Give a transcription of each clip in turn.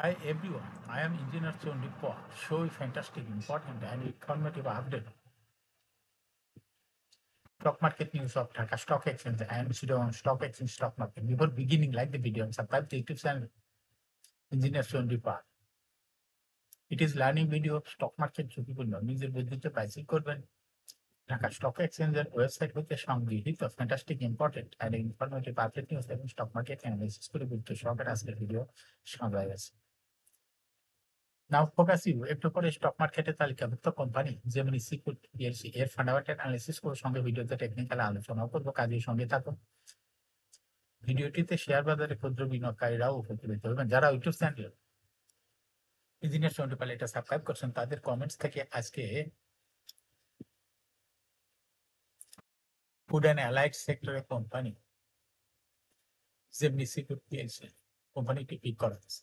Hi everyone, I am Engineer Chondippa. Show a fantastic, important and informative update. Stock market news of Dhaka Stock Exchange and Sidon Stock Exchange stock market. Before beginning, like the video and subscribe to YouTube channel Engineer Chondippa. It is learning video of stock market ঝুঁকিপূর্ণ নিজের বুদ্ধিতে pricing করবেন Dhaka stock এক্সচেঞ্জের website হতে সংগৃহীত fantastic important and informative update news এবং stock market analysis করে গুরুত্ব সহকারে আজকের ভিডিও সাজায় গেছে। নাও ফোকাস ইউ একটু পরে স্টক মার্কেটে তালিকাভুক্ত কোম্পানি যেমন সিকুট পিএলসি এর ফান্ডামেন্টাল অ্যানালিসিস করে সঙ্গে ভিডিওতে টেকনিক্যাল আলোচনা করবো, কাজের সঙ্গে থাকুন। ভিডিওটিতে শেয়ার বাজারে ক্ষুদ্র বিনিয়োগকারীরাও উপকৃত হবেন। যারা ইউটিউব চ্যানেল ইঞ্জিনিয়ার চন্ডিপাল এটা সাবস্ক্রাইব করছেন তাদের কমেন্টস থেকে আজকে ফুড অ্যান্ড অ্যালাইড সেক্টরের কোম্পানি যেমনি সিকুট পিএলসি কোম্পানিটি পিক করা হয়েছে।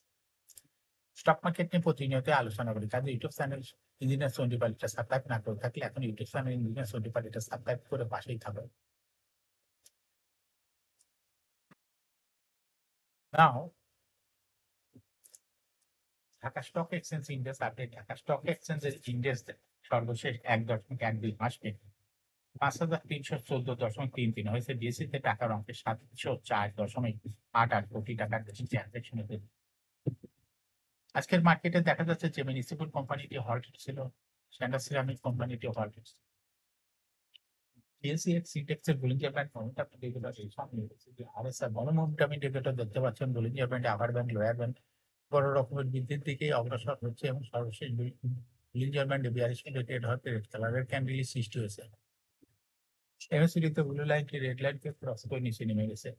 স্টক মার্কেট নিয়ে প্রতিনিয়ত আলোচনা করি, কাজে ইউটিউব চ্যানেল ইঞ্জিনিয়ার চন্ডিপাল এটা সাবস্ক্রাইব না করে থাকলে এখন ইউটিউব চ্যানেল ইঞ্জিনিয়ার চন্ডিপাল এটা সাবস্ক্রাইব করে পাশেই থাকবে। Now Dhaka stock exchange index update. Dhaka stock এক্সচেঞ্জের ইন্ডেক্স সর্বশেষ 1.12 মাস 5,314.33 হয়েছে। ডিএসসিতে টাকার অঙ্কে 704.88 টাকার বেশি ট্রানজাকশন হয়েছে। আজকের মার্কেটে দেখা যাচ্ছে যে মিউনিসিপাল কোম্পানিটি হল্টেড ছিল, স্ট্যান্ডার্ড সিরামিক কোম্পানিটি হল্টেড। ডিএসসিএক্স ইন্ডেক্সের বোলিঞ্জার ব্যান্ড মোমেন্টাম ইন্ডিকেটর এই সঙ্গে আরএসআই বড় মোমেন্টাম ইন্ডিকেটর দেখতে পাচ্ছেন। Bollinger band, upper band, lower band বড় রকমের বৃদ্ধির দিকে অগ্রসর হচ্ছে এবং সর্বশেষ বোলিঞ্জার ব্যান্ডে 42 রেড হতে রেড কালারের ক্যান্ডেলই সৃষ্টি হয়েছে। এমএসিডিতে ব্লু লাইনটি রেড লাইনকে ক্রস করে নিচে নেমে গেছে।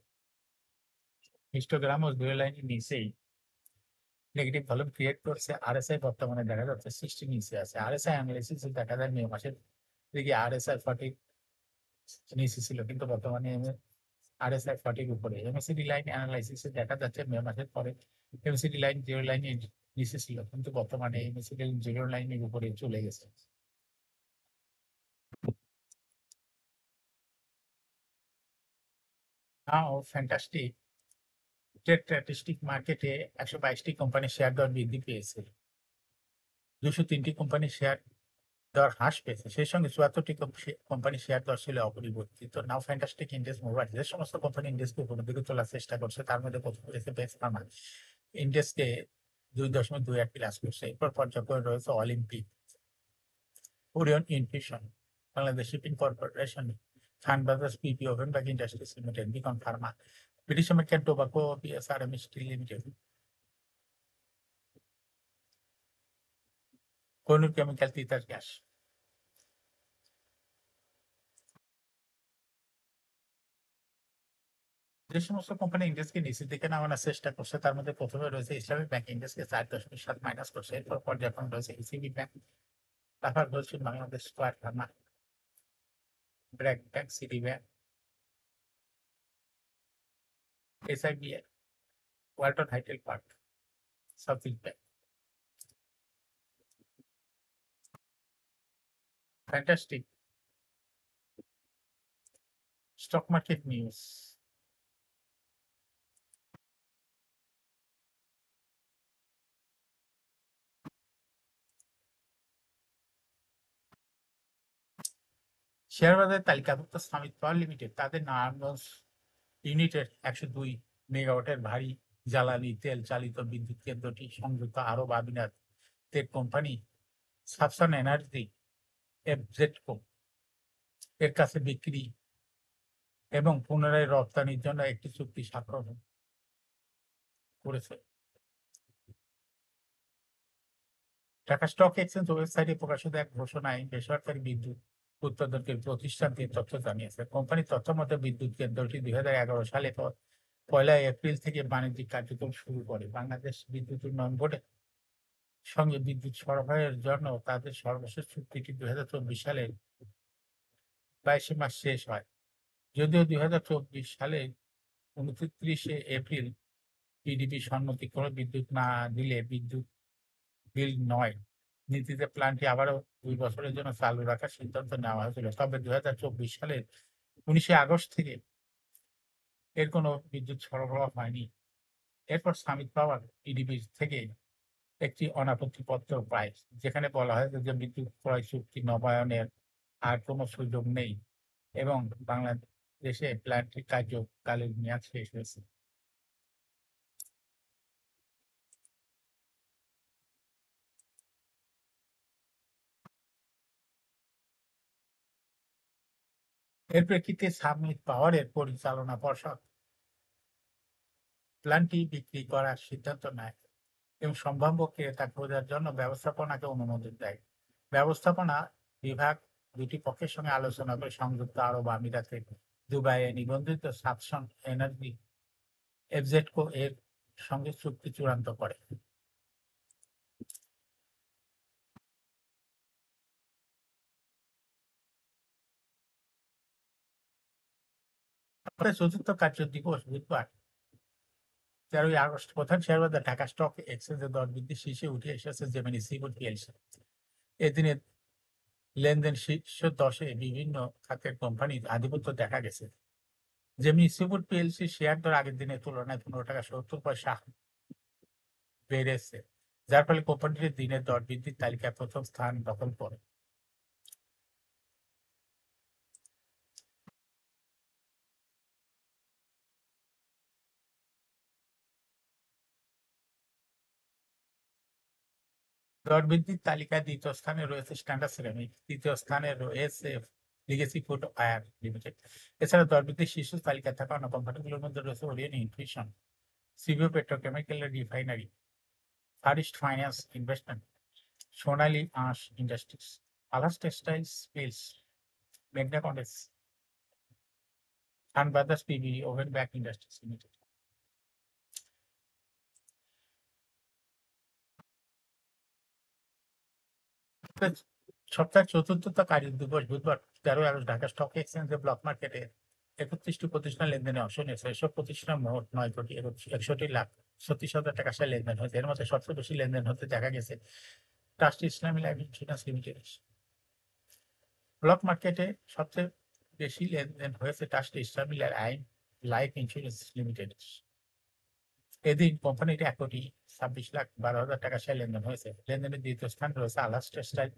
হিস্টোগ্রামও ব্লু লাইনের নিচেই নেগেটিভ ভলিউম ক্রিয়েট করছে। আরএসআই বর্তমানে দেখা যাচ্ছে 60 নিচে আছে। আরএসআই অ্যানালিসিস দেখা যায় মে মাসের দিকে আরএসআই 40 নিচে ছিল, কিন্তু বর্তমানে আরএসআই 40 উপরে। এমএসিডি লাইন অ্যানালাইসিসে দেখা যাচ্ছে মে মাসের পরে এমএসিডি লাইন জিরো লাইনের নিচে ছিল, কিন্তু বর্তমানে এমএসিডি জিরো লাইনের উপরে চলে গেছে। নাও ফ্যান্টাস্টিক ট্রেড স্ট্যাটিস্টিক মার্কেটে 122টি কোম্পানির শেয়ার দর বৃদ্ধি পেয়েছে, 203টি কোম্পানির শেয়ার দর হ্রাস পেয়েছে, সেই সঙ্গে 74টি কোম্পানির শেয়ার দর ছিল অপরিবর্তিত। নাও ফ্যান্টাস্টিক ইন্ডেক্স মোবাইল যে সমস্ত কোম্পানি ইন্ডেক্সকে উপরের দিকে তোলার চেষ্টা করছে তার মধ্যে প্রথম রয়েছে বেস্ট ফার্মা, ইন্ডেক্সকে 2.21 প্লাস করছে। এরপর পর্যায়ক্রমে রয়েছে Olympic, Orion infusion, Bangladesh shipping corporation, খানবাজার PP, woven bag industries limited, Beacon pharma, British American tobacco, BSRM steel limited, Kohinoor chemical, Titas gas. যে সমস্ত কোম্পানি ইন্ডেক্সকে নিচের দিকে নামানোর চেষ্টা করছে তার মধ্যে প্রথমে রয়েছে ইসলামিক ব্যাংক, ইন্ডেক্সকে 4.7 মাইনাস করছে। এরপর পর্যায়ক্রমে রয়েছে ইসিবি ব্যাংক, তারপর রয়েছে Bangladesh square pharma, BRAC bank, city bank, SIBI, Walton hitech park, সাউথিক bank. Fantastic stock market news. Share বাজারের তালিকাভুক্ত সামিত পাওয়ার লিমিটেড তাদের নারায়ণগঞ্জ ইউনিটের 102 মেগাওয়াটের ভারী জ্বালানি তেল চালিত বিদ্যুৎ কেন্দ্রটি সংযুক্ত আরব আমিরাতের কোম্পানি সাবসান এনার্জি এফজেডকো এর কাছে বিক্রি এবং পুনরায় রপ্তানির জন্য একটি চুক্তি স্বাক্ষর করেছে। ঢাকা স্টক এক্সচেঞ্জ ওয়েবসাইটে প্রকাশিত এক ঘোষণায় বেসরকারি বিদ্যুৎ উৎপাদকের প্রতিষ্ঠানটি তথ্য জানিয়েছে। কোম্পানির তথ্য মতে বিদ্যুৎ কেন্দ্রটি 2011 সালে 1 এপ্রিল থেকে বাণিজ্যিক কার্যক্রম শুরু করে। বাংলাদেশ বিদ্যুৎ উন্নয়ন বোর্ডের সঙ্গে বিদ্যুৎ সরবরাহের জন্য তাদের সর্বশেষ চুক্তিটি 2024 সালের 22 মাস শেষ হয়। যদিও 2024 সালে 29 এপ্রিল পিডিপি সম্মতি করে বিদ্যুৎ না দিলে বিদ্যুৎ বিল নয় নীতিতে প্ল্যান্টটি আবারও 2 বছরের জন্য চালু রাখার সিদ্ধান্ত নেওয়া হয়েছিল। তবে 2024 সালের 19 আগস্ট থেকে এর কোনো বিদ্যুৎ সরবরাহ হয়নি। এরপর সামিট পাওয়ার পিডিপি থেকে একটি অনাপত্তিপত্র পায়, যেখানে বলা হয় যে বিদ্যুৎ ক্রয় চুক্তি নবায়নের আর কোনো সুযোগ নেই এবং বাংলাদেশে প্ল্যান্টটির কার্যকালের মেয়াদ শেষ হয়েছে। এর প্রেক্ষিতে সামিট পাওয়ারের পরিচালনা পর্ষদ প্ল্যান্টটি বিক্রি করার সিদ্ধান্ত নেয় এবং সম্ভাব্য ক্রেতা খোঁজার জন্য ব্যবস্থাপনাকে অনুমোদন দেয়। ব্যবস্থাপনা বিভাগ দুটি পক্ষের সঙ্গে আলোচনা করে সংযুক্ত আরব আমিরাতে দুবাইয়ে নিবন্ধিত সাবসন এনার্জি এফজেডকো এর সঙ্গে চুক্তি চূড়ান্ত করে। চতুর্থ কার্য দিবস বুধবার 13ই আগস্ট প্রধান শেয়ার বাজার ঢাকা স্টক এক্সচেঞ্জের দর বৃদ্ধি শীর্ষে উঠে এসেছে জেমিনি সিফুড পিএলসি। এদিনের লেনদেন শীর্ষ 10-এ বিভিন্ন খাতের কোম্পানির আধিপত্য দেখা গেছে। জেমিনি সিফুড পিএলসি শেয়ার দর আগের দিনের তুলনায় 15 টাকা 70 পয়সা বেড়েছে, যার ফলে কোম্পানিটি দিনের দর বৃদ্ধির তালিকায় প্রথম স্থান দখল করে। দর বৃদ্ধির তালিকায় দ্বিতীয় স্থানে রয়েছে স্ট্যান্ডার্ড সিরামিক, তৃতীয় স্থানে রয়েছে লিগেসি ফুড ওয়্যার লিমিটেড। এছাড়া দর বৃদ্ধির শীর্ষ তালিকায় থাকা অন্য কোম্পানিগুলোর মধ্যে রয়েছে Orion nutrition, CVO petrochemical refinery, first finance investment, Sonali আঁশ ইন্ডাস্ট্রিজ, আলাস টেক্সটাইলস মিলস, মেঘনা condense, Khan brothers PB woven bag industries limited. সপ্তাহের চতুর্থ কার্য দিবস বুধবার 13ই আগস্ট ঢাকা স্টক এক্সচেঞ্জে ব্লক মার্কেটে 31টি প্রতিষ্ঠান লেনদেনে অংশ নিয়েছে। এসব প্রতিষ্ঠান মোট 9,61,36,000 টাকা শেয়ার লেনদেন হয়েছে। এর মধ্যে সবচেয়ে বেশি লেনদেন হতে দেখা গেছে ট্রাস্ট ইসলামী লাইফ ইন্স্যুরেন্স লিমিটেড। ব্লক মার্কেটে সবচেয়ে বেশি লেনদেন হয়েছে ট্রাস্ট ইসলামী লাইফ ইন্স্যুরেন্স লিমিটেড। এদিন কোম্পানিটি 1,26,12,000 টাকা শেয়ার লেনদেন হয়েছে। লেনদেনের দ্বিতীয় স্থানে রয়েছে আলাস টেক্সটাইল,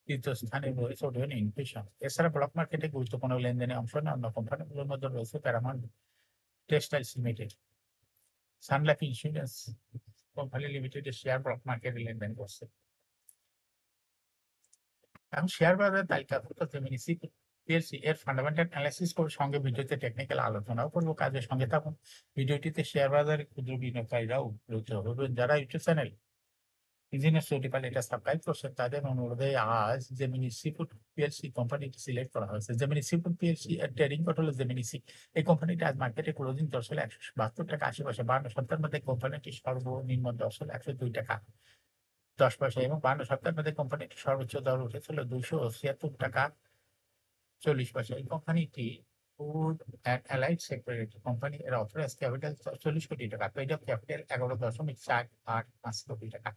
তৃতীয় স্থানে রয়েছে ওরিয়ন ইনফিউশন। এছাড়া ব্লক মার্কেটে গুরুত্বপূর্ণ লেনদেনে অংশ নেওয়া অন্য কোম্পানিগুলোর মধ্যে রয়েছে Paramount textiles limited, Sun Life insurance company লিমিটেডের শেয়ার ব্লক মার্কেটে লেনদেন করছে। এখন শেয়ার বাজার তালিকাভুক্ত জেমিনি পিএলসি এর ফান্ডামেন্টাল অ্যানালাইসিস করে সঙ্গে ভিডিওতে টেকনিক্যাল আলোচনাও করবো। কাজের সঙ্গে থাকুন। ভিডিওটিতে শেয়ার বাজারের ক্ষুদ্র বিনিয়োগকারীরাও উপকৃত হবেন। যারা ইউটিউব চ্যানেল ইঞ্জিনিয়ার সোটিপাল এটা সাবস্ক্রাইব করছেন, তাদের অনুরোধে আজ জেমিনি সিফুড পিএলসি কোম্পানিটি সিলেক্ট করা হয়েছে। জেমিনি সিফুড পিএলসি এর ট্রেডিং কোড হলো জেমিনি সি। এই কোম্পানিটি আজ মার্কেটে ক্লোজিং দর ছিল 172 টাকা 80 পয়সা। 52 সপ্তাহের মধ্যে কোম্পানিটি সর্বনিম্ন দর ছিল 102 টাকা 10 পয়সা এবং 52 সপ্তাহের মধ্যে কোম্পানিটি সর্বোচ্চ দর উঠেছিল 276 টাকা 40 পয়সা। এই কোম্পানিটি ফুড অ্যান্ড অ্যালাইড সেক্টরের একটি কোম্পানি। এর অথরাইজ ক্যাপিটাল 40 কোটি টাকা, পেইড আপ ক্যাপিটাল 11.485 কোটি টাকা,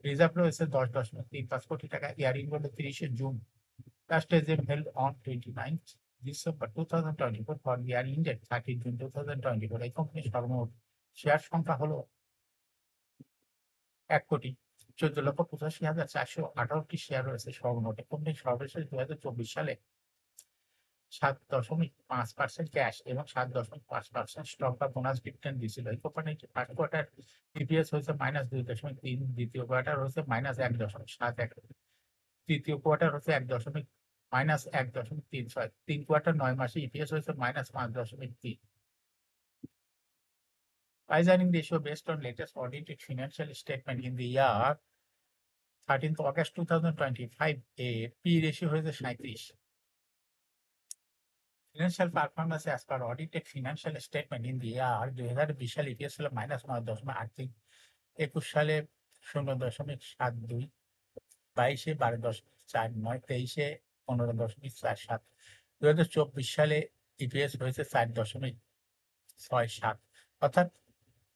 রিজার্ভ রয়েছে 10.35 কোটি টাকা। ইয়ারিং হলো 30শে June. Last agent held on 29 December 2024 for year end date 30 June 2024। এই কোম্পানির সর্বমোট শেয়ার সংখ্যা হলো 1,14,85,418টি শেয়ার রয়েছে সর্বমোট। কোম্পানি সর্বশেষ 2024 সালে 7.5% ক্যাশ এবং 7.5% স্টক বা বোনাস ডিভিডেন্ড দিয়েছিল। এই কোম্পানিটি ফার্স্ট কোয়ার্টার ইপিএস হয়েছে -2.3, দ্বিতীয় কোয়ার্টার হচ্ছে -1.71, তৃতীয় কোয়ার্টার হচ্ছে -1.36, 3 কোয়ার্টার 9 মাসে ইপিএস হয়েছে -5.3। Price earning ratio based on latest audited financial statement in the year 13th August 2025, a P ratio হয়েছে 37। Financial performance as per audited financial statement in the year 2020 সালে EPS ছিল -9.83, 21 সালে 0.72, 22-এ 12.49, 23-এ 15.47, 2024 সালে EPS হয়েছে 4.67। অর্থাৎ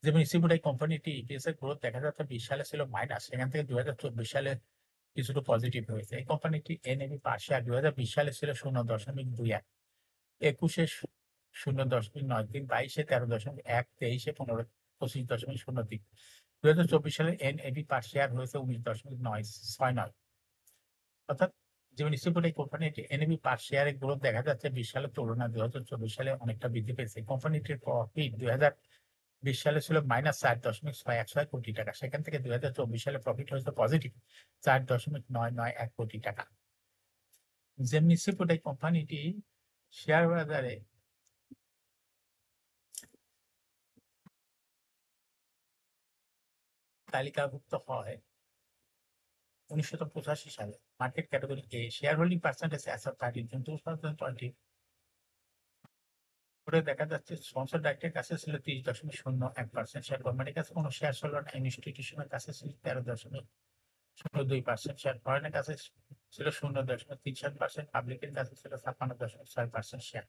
যেমন সিফুড এই কোম্পানিটি ইপিএস এর গ্রোথ দেখা যাচ্ছে 20 সালে ছিল মাইনাস, সেখান থেকে 2024 সালে কিছুটা পজিটিভ হয়েছে। এই কোম্পানিটি এনএভি পার শেয়ার 2020 সালে ছিল 0.21, 21-এ 0.93, 22-এ 13.1, 23-এ 25.03। 2024 সালে এনএভি পার শেয়ার হয়েছে 19.969, অর্থাৎ যেমন ইস্যুপুর এই কোম্পানিটি এনএভি পার শেয়ারের গ্রোথ দেখা যাচ্ছে 20 সালের তুলনায় 2024 সালে অনেকটা বৃদ্ধি পেয়েছে। কোম্পানিটির প্রফিট 2020 সালে ছিল -4.616 কোটি টাকা, সেখান থেকে 2024 সালে প্রফিট হয়েছে পজিটিভ 4.991 কোটি টাকা। যেমনি ইস্যুপুর এই কোম্পানিটি শেয়ার বাজারে তালিকাভুক্ত হয় 1985 সালে। Market category A share holding percentage as of 30 June 2020 করে দেখা যাচ্ছে স্পন্সর ডাইরেক্টের কাছে ছিল 30.01%, শেয়ার কোম্পানির কাছে কোনো শেয়ার ছিল না, ইনস্টিটিউশনের কাছে ছিল 13.02%, শেয়ার ফরেনের কাছে ছিল 0.37%, পাবলিকের কাছে ছিল 56.6% share.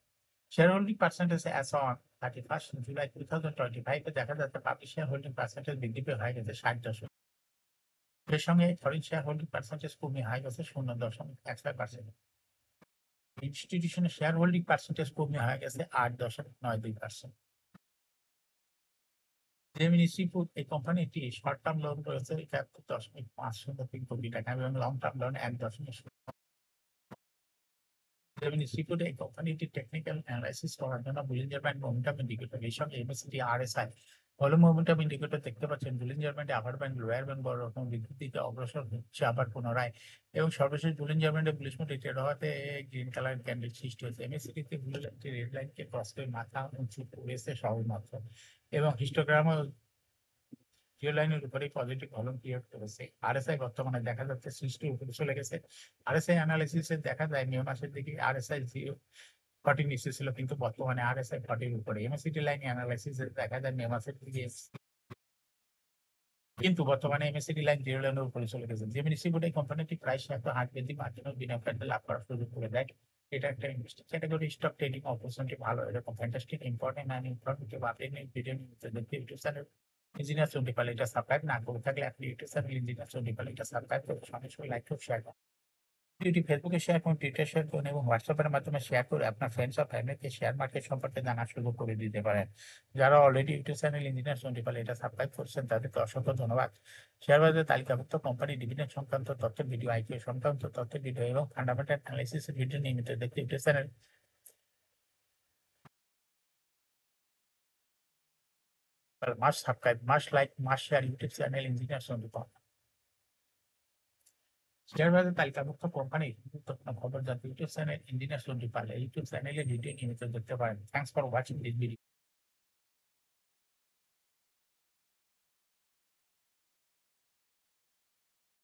Share holding percentage as on 31 July 2025 দেখা যাচ্ছে পাবলিক শেয়ার হোল্ডিং পার্সেন্টেজ বৃদ্ধি পেয়ে হয়ে গেছে 60%। এর সঙ্গে ফরেন শেয়ার হোল্ডিং পার্সেন্টেজ কমে হয়ে গেছে 0.16%। ইনস্টিটিউশনের শেয়ার হোল্ডিং পার্সেন্টেজ কমে হয়ে গেছে 8.92%। জেমিনি সিফুড এই কোম্পানিটি শর্ট টার্ম লোন রয়েছে 71.503 কোটি টাকা এবং long term loan 1.0। Gemini seafood এই কোম্পানিটি টেকনিক্যাল অ্যানালাইসিস করার জন্য বুলিঞ্জার ব্যান্ড মোমেন্টাম ইন্ডিকেটর, এই সঙ্গে এমএসিডি আরএসআই হলো মোমেন্টাম ইন্ডিকেটর দেখতে পাচ্ছেন। বুলিঞ্জার ব্যান্ডে আপার ব্যান্ড লোয়ার ব্যান্ড বড় রকম বৃদ্ধির দিকে অগ্রসর হচ্ছে আবার পুনরায়, এবং সর্বশেষ বুলিঞ্জার ব্যান্ডে বুলিশ মোড ট্রেড হওয়াতে গ্রিন কালার ক্যান্ডেল সৃষ্টি হয়েছে। এমএসিডিতে বুলিশ রেড লাইনকে ক্রস করে মাথা উঁচু করেছে সবেমাত্র, এবং হিস্টোগ্রামও জিও লাইনের উপরে পজিটিভ ভলিউম ক্রিয়েট করেছে। আরএসআই বর্তমানে দেখা যাচ্ছে 60 উপরে চলে গেছে। আরএসআই অ্যানালিসিসে দেখা যায় মে মাসের দিকে আরএসআই 40 নিচে ছিল, কিন্তু বর্তমানে আরএসআই 40 উপরে। এমএসিডি লাইন অ্যানালিসিসে দেখা যায় মে মাসের দিকে, কিন্তু বর্তমানে এমএসিডি লাইন 0 লাইনের উপরে চলে গেছে। জেমিনি সিফুড এই কোম্পানিটি প্রায় 100 বৃদ্ধি মার্জিনাল বিনিয়োগকারীদের লাভ করার সুযোগ করে দেয়। এটা একটা investing category, stock trading opportunity ভালো, এরকম fantastic important and informative update নিয়ে ভিডিও নিতে দেখতে ইউটিউব চ্যানেল ইঞ্জিনিয়ার চন্ডিপাল এটা সাবস্ক্রাইব না করে থাকলে আপনি ইউটিউব চ্যানেল ইঞ্জিনিয়ার চন্ডিপাল এটা সাবস্ক্রাইব করে সঙ্গে সঙ্গে লাইক করে শেয়ার করুন। ভিডিওটি ফেসবুকে শেয়ার করুন, টুইটার শেয়ার করুন এবং হোয়াটসঅ্যাপের মাধ্যমে শেয়ার করে আপনার ফ্রেন্ডস ও ফ্যামিলিকে শেয়ার মার্কেট সম্পর্কে জানার সুযোগ করে দিতে পারেন। যারা অলরেডি ইউটিউব চ্যানেল ইঞ্জিনিয়ার চন্ডিপাল এটা সাবস্ক্রাইব করছেন তাদেরকে অসংখ্য ধন্যবাদ। শেয়ার বাজারে তালিকাভুক্ত কোম্পানি ডিভিডেন্ড সংক্রান্ত তথ্যের ভিডিও, আইপিও সংক্রান্ত তথ্যের ভিডিও এবং ফান্ডামেন্টাল অ্যানালাইসিসের ভিডিও নিয়মিত দেখতে YouTube channel must subscribe, must like, must share YouTube channel engineer Chandipal. Share বাজারে তালিকাভুক্ত কোম্পানির গুরুত্বপূর্ণ খবর জানতে YouTube channel engineer Chandipal YouTube চ্যানেলে ভিডিও নিয়মিত দেখতে পারেন। Thanks for watching this video.